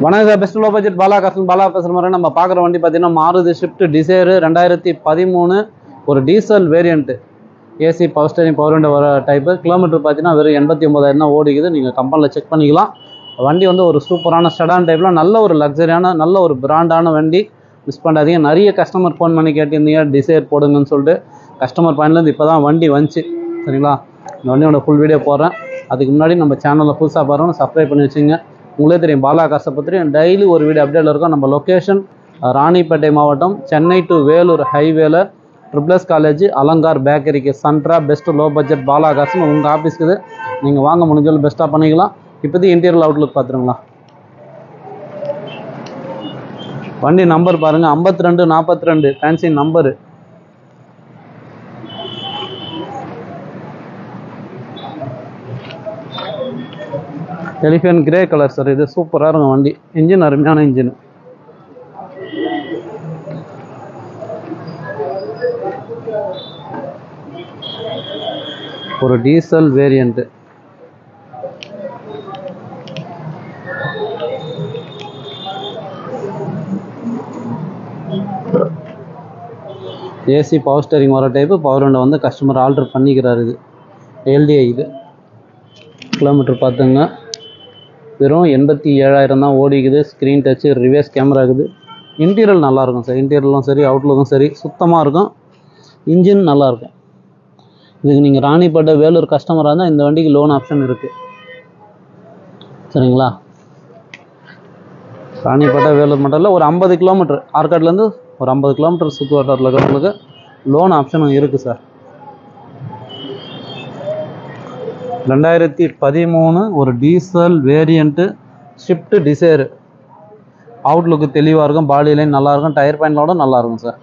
வணக்கம் sir, best low budget Bala பேசுகிற மாதிரி நம்ம பார்க்குற வண்டி பார்த்தீங்கன்னா மாருதி ஸ்விஃப்ட் டிசைர் 2013 ஒரு diesel variant AC power steering power window வர டைப்பு. கிலோமீட்டர் பார்த்தீங்கன்னா வெறும் 89,000 தான் ஓடிக்குது. நீங்கள் கம்பெனியில் செக் பண்ணிக்கலாம். வண்டி வந்து ஒரு சூப்பரான செடான் டைப்பில் நல்ல ஒரு லக்ஸரியான நல்ல ஒரு பிராண்டான வண்டி. மிஸ் பண்ணாதீங்க. நிறைய கஸ்டமர் ஃபோன் பண்ணி கேட்டிருந்தீங்க டிசைர் போடுங்கன்னு சொல்லிட்டு. கஸ்டமர் பாயிண்ட்லேருந்து இப்போ தான் வண்டி வந்துச்சு, சரிங்களா? இந்த வண்டியோட ஃபுல் வீடியோ போடுறேன். அதுக்கு முன்னாடி நம்ம சேனலில் புதுசாக பாருங்கள், சப்ஸ்கிரைப் பண்ணி வச்சுங்க. உங்களே தெரியும் பாலா காசை பற்றி டெய்லி ஒரு வீடியோ அப்டேட்டில் இருக்கும். நம்ம லொக்கேஷன் ராணிப்பேட்டை மாவட்டம், சென்னை டு வேலூர் ஹைவேல ட்ரிபிள்எஸ் காலேஜ் அலங்கார் பேக்கரிக்கு சென்ட்ரா பெஸ்ட் லோ பட்ஜெட் பாலா காசுன்னு உங்கள் ஆஃபீஸ்க்கு நீங்கள் வாங்க முடிஞ்சாலும் பெஸ்ட்டாக பண்ணிக்கலாம். இப்போதைக்கு இன்டீரியர் அவுட்லுக் பார்த்துருங்களா. வண்டி நம்பர் பாருங்கள், 5242 fancy number. Elephant grey colour sir, இது சூப்பராக இருக்கும் வண்டி. இன்ஜின் அருமையான இன்ஜின். ஒரு diesel variant. AC power steering வர டைப்பு. பவர் விண்டோ வந்து கஸ்டமர் ஆல்டர் பண்ணிக்கிறாரு. இது எல்டிஐ. இது கிலோமீட்டர் பார்த்துங்க வெறும் 87,000 தான் ஓடிக்குது. ஸ்க்ரீன் டச்சு, ரிவர்ஸ் கேமரா இருக்குது. இன்டீரியல் நல்லாயிருக்கும் சார். இன்டீரியலும் சரி அவுட்லுக்கும் சரி சுத்தமாக இருக்கும். இன்ஜின் நல்லாயிருக்கும். இதுக்கு நீங்கள் ராணிப்பேட்டை வேலூர் கஸ்டமராக இருந்தால் இந்த வண்டிக்கு லோன் ஆப்ஷன் இருக்குது, சரிங்களா? ராணிப்பேட்டை வேலூர் மட்டும் இல்லை, ஒரு 50 கிலோமீட்டர் ஆற்காட்லேருந்து ஒரு 50 கிலோமீட்டர் சுற்று வட்டாரத்தில் இருக்கிறவங்களுக்கு லோன் ஆப்ஷனும் இருக்குது சார். 2013 ஒரு diesel variant Swift desire. Outlook தெளிவாக இருக்கும், பாடி லைன் நல்லாயிருக்கும், டயர் பாயிண்ட்லோட நல்லாயிருக்கும் சார்.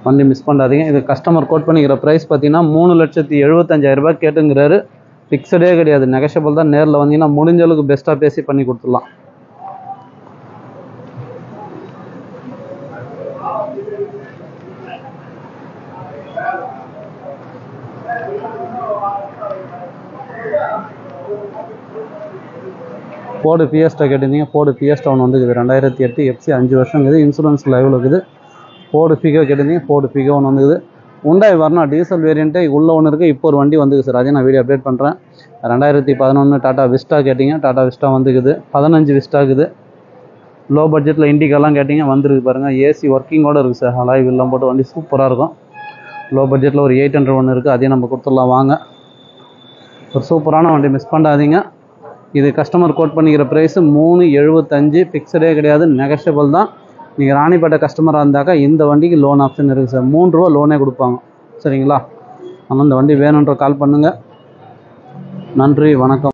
வண்டி மிஸ் பண்ணாதீங்க. இது கஸ்டமர் கோட் பண்ணிக்கிற ப்ரைஸ் பார்த்தீங்கன்னா 3,75,000 ரூபாய் கேட்டுங்கிறாரு. ஃபிக்ஸடே கிடையாது, நெகஷியபிள் தான். நேரில் வந்தீங்கன்னா முடிஞ்ச அளவுக்கு பெஸ்ட்டாக பேசி பண்ணி கொடுத்துடலாம். ஃபோர்டு ஃபியஸ்டா கேட்டிருந்தீங்க. ஃபோர்டு ஃபியஸ்டா ஒன்று வந்துக்குது, 2008 எஃப்சி 5 வருஷம் இருக்குது. இன்சூரன்ஸ் லைவில் இருக்குது. ஃபோர்டு ஃபிகோ கேட்டிருந்தீங்க. ஃபோர்டு ஃபிகோ ஒன்று வந்துக்குது. உண்டாய் வரணும் டீசல் வேரியண்ட்டே உள்ளே ஒன்று இருக்குது. இப்போ ஒரு வண்டி வந்துக்குது சார், அதையும் நான் வீடியோ அப்டேட் பண்ணுறேன். 2011 டாடா விஸ்டா கேட்டிங்க. டாடா விஸ்டா வந்துக்குது. 15 விஸ்டா இருக்குது. லோ பட்ஜெட்டில் இண்டிகாலாம் கேட்டிங்க, வந்துருக்கு பாருங்கள். ஏசி ஒர்க்கிங்கோடு இருக்குது சார். அலாய் வில்லாம் போட்டு வண்டி சூப்பராக இருக்கும். லோ பட்ஜெட்டில் ஒரு 800 ஒன்று இருக்குது, அதையும் நம்ம கொடுத்துடலாம் வாங்க. ஒரு சூப்பரான வண்டி, மிஸ் பண்ணாதீங்க. இது கஸ்டமர் கோட் பண்ணிக்கிற ப்ரைஸு 3,75,000. ஃபிக்ஸடே கிடையாது, நெகஷியபிள் தான். நீங்கள் ராணிப்பேட்டை கஸ்டமராக இருந்தாக்கா இந்த வண்டிக்கு லோன் ஆப்ஷன் இருக்குது சார். 3 ரூபா லோனே கொடுப்பாங்க, சரிங்களா? ஆனால் இந்த வண்டி வேணுன்ற கால் பண்ணுங்கள். நன்றி, வணக்கம்.